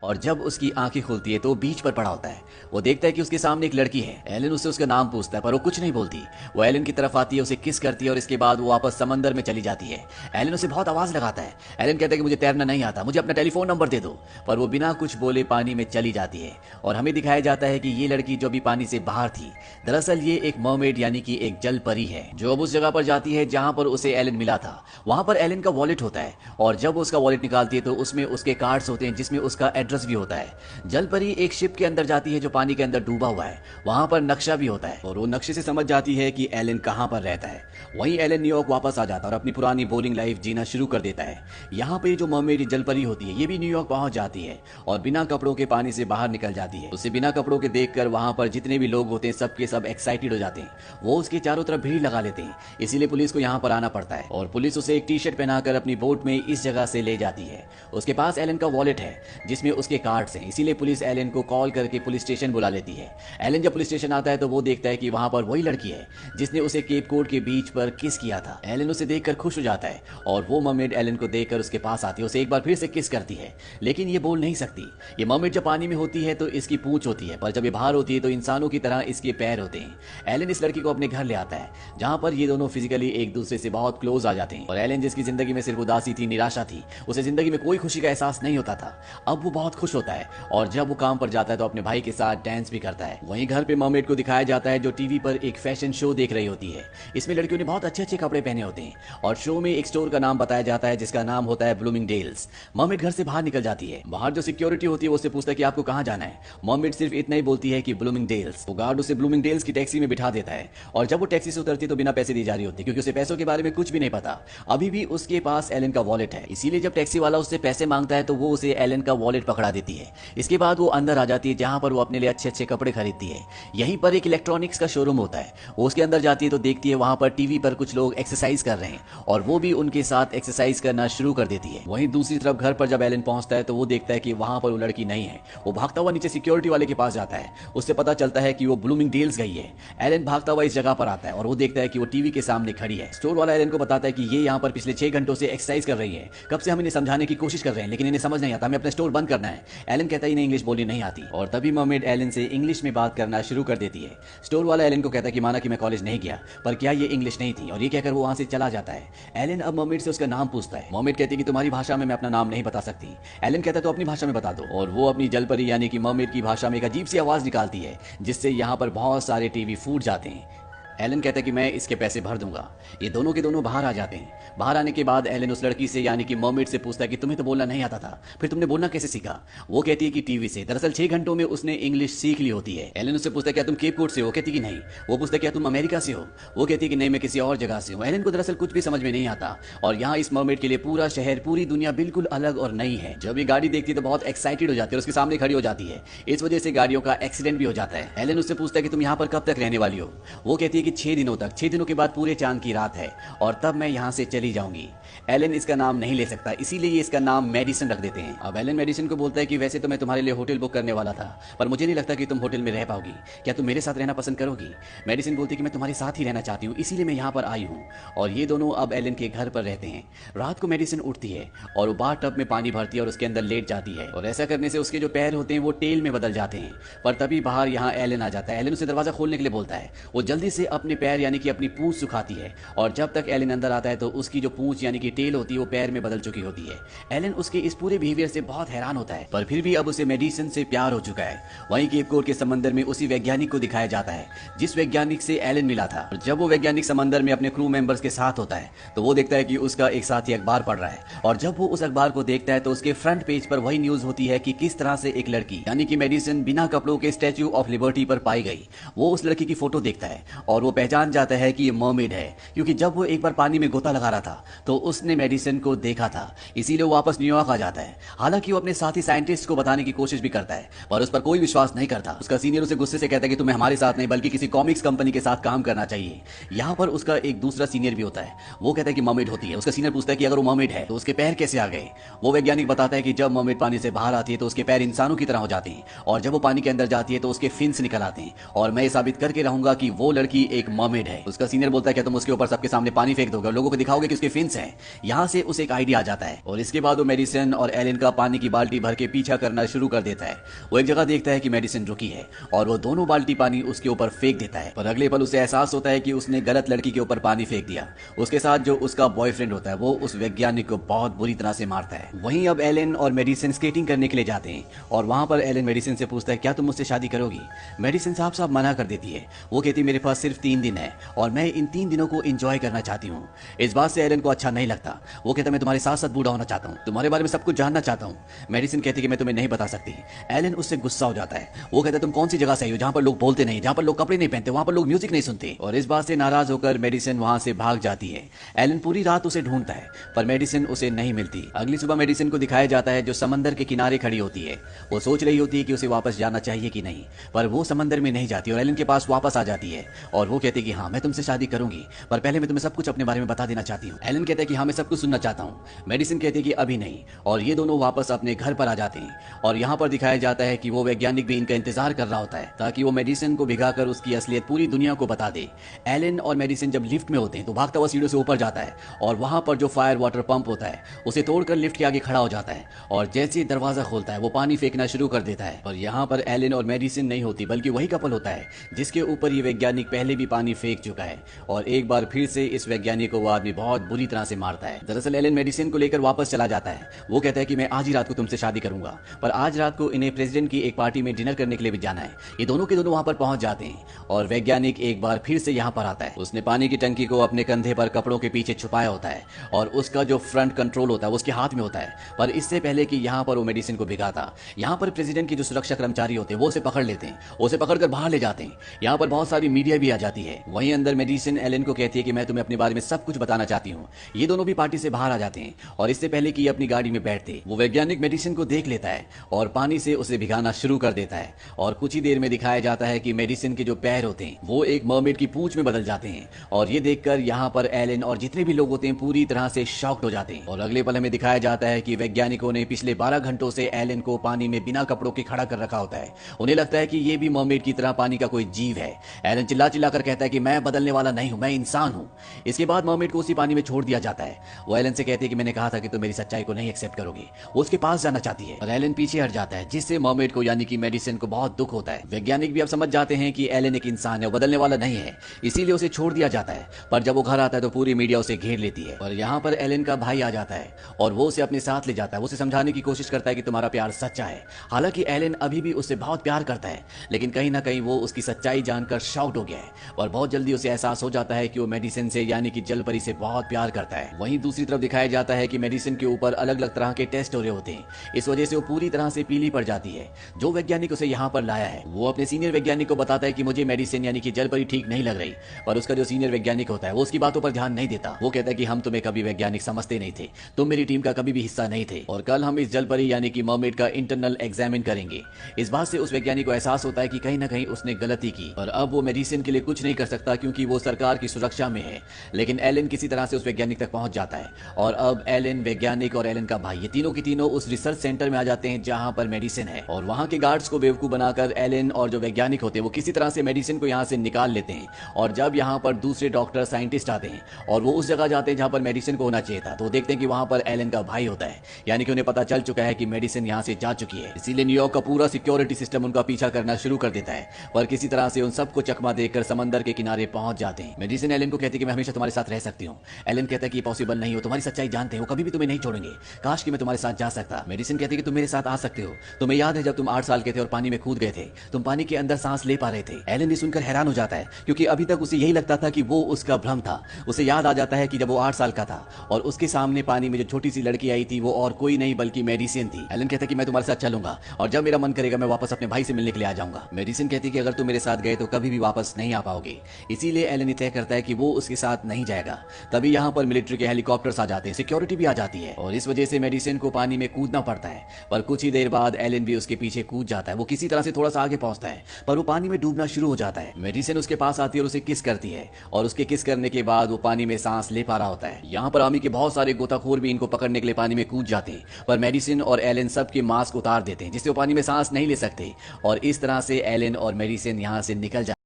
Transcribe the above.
और जब उसकी आंखें खुलती है तो वो बीच पर पड़ा होता है। वो देखता है कि उसके सामने एक लड़की है। एलन उससे उसका नाम पूछता है पर वो कुछ नहीं बोलती। वो एलन की तरफ आती है, उसे किस करती है और इसके बाद वो वापस समंदर में चली जाती है। एलन उसे बहुत आवाज लगाता है। एलन कहता है कि मुझे तैरना नहीं आता, मुझे अपना टेलीफोन नंबर दे दो। पर वो बिना कुछ बोले पानी में चली जाती है और हमें दिखाया जाता है कि ये लड़की जो भी पानी से बाहर थी, दरअसल ये एक मर्मेड यानी कि एक जल परी है जो अब उस जगह पर जाती है जहां पर उसे एलन मिला था। वहां पर एलन का वॉलेट होता है और जब वो उसका वॉलेट निकालती है तो उसमें उसके कार्ड्स होते हैं जिसमें उसका एड्रेस भी होता है। जल परी एक शिप के अंदर जाती है जो पानी के अंदर डूबा हुआ है। वहां पर नक्शा भी होता है और वो नक्शे से समझ जाती है कि एलन कहां पर रहता है। वहीं एलन न्यूयॉर्क वापस आ जाता है और अपनी पुरानी बोरिंग लाइफ जीना शुरू कर देता है। यहाँ पे जो मर्मेड जल परी होती है ये भी न्यूयॉर्क पहुंच जाती है और बिना कपड़ों के पानी से बाहर निकल जाती है। उसे बिना कपड़ों के देखकर वहां पर जितने भी लोग होते हैं सबके सब एक्साइटेड हो जाते हैं। वो उसके चारों तरफ भीड़ लगा लेते हैं, इसीलिए पुलिस को यहाँ पर आना पड़ता है और पुलिस उसे एक टी शर्ट पहनाकर अपनी बोट में इस जगह से ले जाती है। उसके पास एलन का वॉलेट है जिसमें उसके कार्ड्स हैं, इसीलिए पुलिस एलन को कॉल करके पुलिस स्टेशन बुला लेती है। एलन जब पुलिस स्टेशन आता है तो वो देखता है कि वहां पर वही लड़की है जिसने उसे केप कोड के बीच पर किस किया था। एलन उसे देखकर खुश हो जाता है और वो मर्मेड एलन को देखकर उसके पास आती है, उसे एक बार फिर से किस करती है, लेकिन ये बोल नहीं सकती। ये मर्मेड जब पानी में होती है तो इसकी पूंछ होती है, पर जब ये बाहर होती है तो इंसानों की तरह इसके पैर होते हैं। एलन इस लड़की को अपने घर ले आता है जहां पर ये दोनों फिजिकली एक दूसरे से बहुत क्लोज आ जाते हैं और एलन जिसकी जिंदगी में सिर्फ उदासी थी, निराशा थी, उसे जिंदगी में कोई खुशी का एहसास नहीं होता था, अब वो बहुत खुश होता है और जब वो काम पर जाता है तो अपने भाई के साथ डांस भी करता है। वहीं घर पे मर्मेड को दिखाया जाता है जो टीवी पर एक फैशन शो देख रही होती है। इसमें लड़कियों ने बहुत अच्छे अच्छे कपड़े पहने होते हैं और शो में एक स्टोर का नाम बताया जाता है जिसका नाम होता है ब्लूमिंगडेल्स। मर्मेड घर से बाहर निकल जाती है। बाहर जो सिक्योरिटी होती है वो उससे पूछता है कि आपको कहां जाना है। मर्मेड सिर्फ इतना ही बोलती है कि ब्लूमिंगडेल्स। वो गार्ड उसे ब्लूमिंगडेल्स की टैक्सी में बिठा देता है और जब वो टैक्सी से उतरती है तो बिना पैसे दी जा रही होती है क्योंकि उसे पैसों के बारे में कुछ भी नहीं पता। अभी भी उसके पास एलन का वॉलेट है, इसीलिए जब टैक्सी वाला उससे पैसे मांगता है तो वो उसे एलन का वॉलेट पकड़ा देती है। इसके बाद वो अंदर आ जाती है जहां पर वो अपने लिए अच्छे अच्छे कपड़े खरीदती है। यहीं पर एक इलेक्ट्रॉनिक्स का शोरूम होता है। वो उसके अंदर जाती है तो देखती है वहां पर टीवी पर कुछ लोग एक्सरसाइज कर रहे हैं और वो भी उनके साथ एक्सरसाइज करना शुरू कर देती है। वहीं दूसरी तरफ घर पर जब एलन पहुंचता है तो वो देखता है कि वहां पर वो लड़की नहीं है। वो भागता हुआ नीचे सिक्योरिटी वाले के पास जाता है, उससे पता चलता है कि वो ब्लूमिंगडेल्स गई है। एलन भागता हुआ इस जगह पर आता है और वो देखता है कि वो टीवी के सामने खड़ी है। स्टोर वाला एलन को बताता है कि ये यहाँ पर पिछले 6 घंटों से एक्सरसाइज कर रही है, कब से हम इन्हें समझाने की कोशिश कर रहे हैं लेकिन इन्हें समझ नहीं आता, हमें अपना स्टोर बंद करना है। एलन कहता है इन्हें इंग्लिश बोलनी नहीं आती और तभी मर्मेड एलन से इंग्लिश में बात करना शुरू कर देती है। स्टोर वाला एलन को कहता है कि माना कि मैं कॉलेज नहीं गया पर क्या ये इंग्लिश नहीं थी, और ये कहकर वो वहां से चला जाता है। एलन अब मर्मेड से उसका नाम पूछता है। मर्मेड कहती है कि तुम्हारी भाषा में मैं अपना नाम नहीं बता सकती। एलन कहता है तो अपनी भाषा में बता दो और वो अपनी जलपरी यानी कि मर्मेड की भाषा में एक अजीब सी आवाज निकालती है जिससे यहाँ पर बहुत सारे टीवी फूट जाते हैं। एलन कहता है कि मैं इसके पैसे भर दूंगा। ये दोनों के दोनों बाहर आ जाते हैं। बाहर आने के बाद एलन उस लड़की से यानी कि मर्मेड से पूछता है कि तुम्हें तो बोलना नहीं आता था, फिर तुमने बोलना कैसे सीखा। वो कहती है कि टीवी से। दरअसल 6 घंटों में उसने इंग्लिश सीख ली होती है। एलन उससे पूछता है क्या तुम केप कोड से हो, कहती कि नहीं। वो पूछता है क्या तुम अमेरिका से हो, वो कहती है कि नहीं मैं किसी और जगह से हूँ। एलन को दरअसल कुछ भी समझ में नहीं आता और यहाँ इस मर्मेड के लिए पूरा शहर, पूरी दुनिया बिल्कुल अलग और नई है। जब ये गाड़ी देखती है तो बहुत एक्साइटेड हो जाती है और उसके सामने खड़ी हो जाती है। इस वजह से गाड़ियों का एक्सीडेंट भी हो जाता है। एलन उससे पूछता है कि तुम यहाँ पर कब तक रहने वाली हो। वो कहती है कि 6 दिनों तक, 6 दिनों के बाद पूरे चांद की रात है और तब मैं यहाँ से चली जाऊंगी। एलन इसका नाम नहीं ले सकता, इसीलिए ये इसका नाम मेडिसन रख देते हैं। अब एलन मेडिसन को बोलता है कि वैसे तो मैं तुम्हारे लिए होटल बुक करने वाला था पर मुझे नहीं लगता कि तुम होटल में रह पाओगी, क्या तुम मेरे साथ रहना पसंद करोगी। मेडिसन बोलती है कि मैं तुम्हारे साथ ही रहना चाहती हूँ, इसीलिए मैं यहाँ पर आई हूँ। और ये दोनों अब एलन के घर पर रहते हैं। रात को मेडिसन उठती है और वो बाथ टब में पानी भरती है और उसके अंदर लेट जाती है और ऐसा करने से उसके जो पैर होते हैं वो टेल में बदल जाते हैं। पर तभी बाहर यहाँ एलन आ जाता है। एलन उसे दरवाजा खोलने के लिए बोलता है। वो जल्दी से अपने पैर यानी कि अपनी पूंछ सुखाती है और जब तक एलन अंदर आता है तो उसकी जो पूंछ यानी कि टेल होती है वो पैर में बदल चुकी होती है। एलन उसके इस पूरे बिहेवियर से बहुत हैरान होता है पर फिर भी अब उसे मेडिसन से प्यार हो चुका है। वहीं केप कोड के समंदर में उसी वैज्ञानिक को दिखाया जाता है जिस वैज्ञानिक से एलन मिला था। और जब वो वैज्ञानिक समंदर में अपने क्रू मेंबर्स के साथ होता है तो वो देखता है कि उसका एक साथी अखबार पढ़ रहा है और जब वो उस अखबार को देखता है तो उसके फ्रंट पेज पर वही न्यूज होती है कि किस तरह से एक लड़की यानी कि मेडिसन बिना कपड़ों के स्टैच्यू ऑफ लिबर्टी पर पाई गई। वो उस लड़की की फोटो देखता है और वो पहचान जाता है कि ये मर्मेड है क्योंकि जब वो एक बार पानी में गोता लगा रहा था तो उसने मेडिसन को देखा था, इसीलिए वो वापस न्यूयॉर्क आ जाता है। हालांकि वो अपने साथी साइंटिस्ट को बताने की कोशिश भी करता है पर उस पर कोई विश्वास नहीं करता। उसका सीनियर उसे गुस्से से कहता है कि तुम्हें हमारे साथ नहीं बल्कि किसी कॉमिक्स कंपनी के साथ काम करना चाहिए। यहाँ पर उसका एक दूसरा सीनियर भी होता है। वो कहता है कि मर्मेड होती है। उसका सीनियर पूछता है कि अगर वो मर्मेड है तो उसके पैर कैसे आ गए। वो वैज्ञानिक बताता है कि जब मर्मेड पानी से बाहर आती है तो उसके पैर इंसानों की तरह हो जाते हैं और जब वो पानी के अंदर जाती है तो उसके फिन्स निकल आते हैं और मैं साबित करके रहूंगा कि वो लड़की एक मर्मेड है। उसका सीनियर बोलता है क्या तुम उसके ऊपर सबके सामने पानी फेंक दोगे और लोगों को दिखाओगे कि उसके फिन्स हैं। यहाँ से उसे एक आइडिया आ जाता है और इसके बाद वो मेडिसिन और एलन का पानी की बाल्टी भर के पीछा करना शुरू कर देता है। वो एक जगह देखता है कि मेडिसिन रुकी है और वो दोनों बाल्टी पानी उसके ऊपर फेंक देता है, पर अगले पल उसे एहसास होता है कि उसने गलत लड़की के ऊपर पानी फेंक दिया। उसके साथ जो उसका बॉयफ्रेंड होता है वो उस वैज्ञानिक को बहुत बुरी तरह से मारता है। वहीं अब एलन और मेडिसिन स्केटिंग करने के लिए जाते हैं और वहां पर एलन मेडिसिन से पूछता है क्या तुम मुझसे शादी करोगी। मेडिसिन साफ साफ मना कर देती है। वो कहती है मेरे पास सिर्फ 3 दिन है और मैं इन 3 दिनों को एंजॉय करना चाहती हूँ। इस बात से एलन को अच्छा नहीं लगता। वो कहता मैं तुम्हारे साथ साथ बूढ़ा होना चाहता हूँ, तुम्हारे बारे में सब कुछ जानना चाहता हूँ। मेडिसिन कहती कि मैं तुम्हें नहीं बता सकती। एलन उससे गुस्सा हो जाता है। वो कहता है तुम कौन सी जगह से आई हो जहाँ पर लोग बोलते नहीं, जहाँ पर लोग कपड़े नहीं पहनते, वहाँ पर लोग म्यूजिक नहीं सुनते। और इस बात से नाराज होकर मेडिसिन वहां से भाग जाती है। एलन पूरी रात उसे ढूंढता है पर मेडिसिन उसे नहीं मिलती। अगली सुबह मेडिसिन को दिखाया जाता है जो समंदर के किनारे खड़ी होती है। वो सोच रही होती है कि उसे वापस जाना चाहिए कि नहीं, पर वो समंदर में नहीं जाती और एलन के पास वापस आ जाती है और वो कहती है कि हाँ मैं तुमसे शादी करूंगी, पर पहले मैं तुम्हें सब कुछ अपने बारे में बता देना चाहती हूँ। एलन कहता है कि हाँ मैं सब कुछ सुनना चाहता हूँ। मेडिसिन कहती है कि अभी नहीं, और ये दोनों वापस अपने घर पर आ जाते हैं। और यहाँ पर दिखाया जाता है कि वो वैज्ञानिक भी इनका इंतजार कर रहा होता है ताकि वो मेडिसिन को भिगाकर उसकी असलियत पूरी दुनिया को बता दे। एलन और मेडिसिन जब लिफ्ट में होते हैं तो भागता हुआ सीढ़ियों से ऊपर जाता है और वहां पर जो फायर वाटर पंप होता है उसे तोड़कर लिफ्ट के आगे खड़ा हो जाता है और जैसे ही दरवाजा खोलता है वो पानी फेंकना शुरू कर देता है। पर यहाँ पर एलन और मेडिसिन नहीं होती बल्कि वही कपल होता है जिसके ऊपर ये वैज्ञानिक पहले भी पानी फेंक चुका है और एक बार फिर से इस वैज्ञानिक को वो आदमी बहुत बुरी तरह से मारता है। दरअसल एलन मेडिसिन को लेकर वापस चला जाता है। वो कहता है कि मैं आज ही रात को तुमसे शादी करूंगा, पर आज रात को इन्हें प्रेसिडेंट की एक पार्टी में डिनर करने के लिए भी जाना है। ये दोनों के दोनों वहां पर पहुंच जाते हैं और वैज्ञानिक एक बार फिर से यहाँ पर आता है। उसने पानी की टंकी को अपने कंधे पर कपड़ों के पीछे छुपाया होता है और उसका जो फ्रंट कंट्रोल होता है वो उसके हाथ में होता है। पर इससे पहले कि यहाँ पर वो मेडिसिन को भिगाता, यहाँ पर प्रेसिडेंट के जो सुरक्षा कर्मचारी होते हैं वो उसे पकड़ लेते हैं, उसे पकड़कर बाहर ले जाते हैं। यहाँ पर बहुत सारी मीडिया भी आ जाती है। वहीं अंदर मेडिसिन एलन को कहती है कि मैं तुम्हें अपने बारे में सब कुछ बताना चाहती हूँ। ये दोनों भी पार्टी से बाहर आ जाते हैं और इससे पहले कि ये अपनी गाड़ी में बैठते वो वैज्ञानिक मेडिसिन को देख लेता है और पानी से उसे भिगाना शुरू कर देता है। और कुछ ही देर में दिखाया जाता है कि मेडिसिन के जो पैर होते हैं वो एक मरमेड की पूंछ में बदल जाते हैं और ये देखकर यहाँ पर एलन और जितने भी लोग होते हैं पूरी तरह से शॉक्ड हो जाते हैं। और अगले पल हमें दिखाया जाता है कि वैज्ञानिकों ने पिछले 12 घंटों से एलन को पानी में बिना कपड़ों के खड़ा कर रखा होता है। उन्हें लगता है कि ये भी मरमेड की तरह पानी का कोई जीव है। एलन चिल्ला चिल्ला कर कहता है कि मैं बदलने वाला नहीं हूं, मैं इंसान हूं। इसके बाद मरमेड को उसी पानी में छोड़ दिया जाता है। वो एलन से कहती है कि मैंने कहा था कि तुम मेरी सच्चाई को नहीं एक्सेप्ट करोगे। वो उसके पास जाना चाहती है और एलन पीछे हट जाता है जिससे मरमेड को यानी कि मेडिसिन को बहुत दुख होता है। वैज्ञानिक भी अब समझ जाते हैं कि एलन एक इंसान है, वो बदलने वाला नहीं है, इसीलिए उसे छोड़ दिया जाता है। पर जब वो घर आता है तो पूरी मीडिया उसे घेर लेती है और यहाँ पर एलन का भाई आ जाता है और वो उसे अपने साथ ले जाता है। वो उसे समझाने की कोशिश करता है कि तुम्हारा प्यार सच्चा है। हालांकि एलन अभी भी उससे बहुत प्यार करता है, लेकिन कहीं ना कहीं वो उसकी सच्चाई जानकर शॉक्ड हो गया है और बहुत जल्दी उसे एहसास हो जाता है कि वो मेडिसिन से यानी कि जल परी से बहुत प्यार करता है। वहीं दूसरी तरफ दिखाया जाता है कि मेडिसिन के ऊपर अलग अलग तरह के टेस्ट हो रहे होते हैं। इस वजह से वो पूरी तरह से पीली पड़ जाती है। जो वैज्ञानिक उसे यहाँ पर लाया है वो अपने सीनियर वैज्ञानिक को बताता है कि मुझे मेडिसिन यानी कि जल परी ठीक नहीं लग रही, पर उसका जो सीनियर वैज्ञानिक होता है वो उसकी बातों पर ध्यान नहीं देता। वो कहता है कि हम तुम्हें कभी वैज्ञानिक समझते नहीं थे, तुम मेरी टीम का कभी भी हिस्सा नहीं थे और कल हम इस जल परी यानी कि मरमेड का इंटरनल एग्जामिन करेंगे। इस बात से उस वैज्ञानिक को एहसास होता है कि कहीं ना कहीं उसने गलती की और अब वो मेडिसिन के लिए कुछ नहीं कर सकता क्योंकि वो सरकार की सुरक्षा में है। लेकिन एलन किसी तरह से उस वैज्ञानिक तक पहुंच जाता है और अब एलन, वैज्ञानिक और एलन का भाई ये तीनों की तीनों उस रिसर्च सेंटर में आ जाते हैं जहां पर मेडिसिन है। और वहां के गार्ड्स को बेवकूफ बनाकर एलन और जो वैज्ञानिक होते हैं वो किसी तरह से मेडिसिन को यहाँ से निकाल लेते हैं। और जब यहाँ पर दूसरे डॉक्टर, साइंटिस्ट आते हैं और वो उस जगह जाते हैं जहां पर मेडिसिन को होना चाहिए था, तो देखते हैं कि वहां पर एलन का भाई होता है, यानी कि उन्हें पता चल चुका है कि मेडिसिन यहाँ से जा चुकी है। इसीलिए न्यूयॉर्क का पूरा सिक्योरिटी सिस्टम उनका पीछा करना शुरू कर देता है, पर किसी तरह से उन सबको चकमा देकर समंदर के किनारे पहुंच जाते हैं। मेडिसिन एलन को कहती है कि मैं हमेशा तुम्हारे साथ रह सकती हूँ। एलन कहता है कि पॉसिबल नहीं हो, तुम्हारी सच्चाई जानते हो, कभी भी तुम्हें नहीं छोड़ेंगे, काश कि मैं तुम्हारे साथ जा सकता। मेडिसिन कहती है कि तुम मेरे साथ आ सकते हो, तुम्हें याद है जब तुम 8 साल के थे और पानी में कूद गए थे, तुम पानी के अंदर सांस ले पा रहे थे। एलन ये सुनकर हैरान हो जाता है क्योंकि अभी तक उसे यही लगता था कि वो उसका भ्रम था। उसे याद आ जाता है कि जब वो 8 साल का था और उसके सामने पानी में जो छोटी सी लड़की आई थी वो और कोई नहीं बल्कि मेडिसिन थी। एलन कहता है कि मैं तुम्हारे साथ चलूंगा और जब मेरा मन करेगा मैं वापस अपने भाई से मिलने के लिए आ जाऊंगा। मेडिसिन कहती है कि अगर तुम मेरे साथ गए तो कभी भी वापस नहीं आ पाओगे, इसीलिए एलन तय करता है कि वो उसके साथ नहीं जाएगा। तभी यहाँ पर मिलिट्री के हेलीकॉप्टर्स आ जाते हैं, सिक्योरिटी भी आ जाती है और इस वजह से मेडिसिन को पानी में कूदना पड़ता है। पर कुछ ही देर बाद एलन भी उसके पीछे कूद जाता है। वो किसी तरह से थोड़ा सा आगे पहुंचता है पर वो पानी में डूबना शुरू हो जाता है। मेडिसिन उसके पास आती है और उसे किस करती है और उसके किस करने के बाद वो पानी में सांस ले पा रहा होता है। यहाँ पर आर्मी के बहुत सारे गोताखोर भी इनको पकड़ने के लिए पानी में कूद जाते हैं, पर मेडिसिन और एलन सबके मास्क उतार देते हैं जिससे वो पानी में सांस नहीं ले सकते और इस तरह से एलन और मेडिसिन यहाँ से निकल जाते हैं।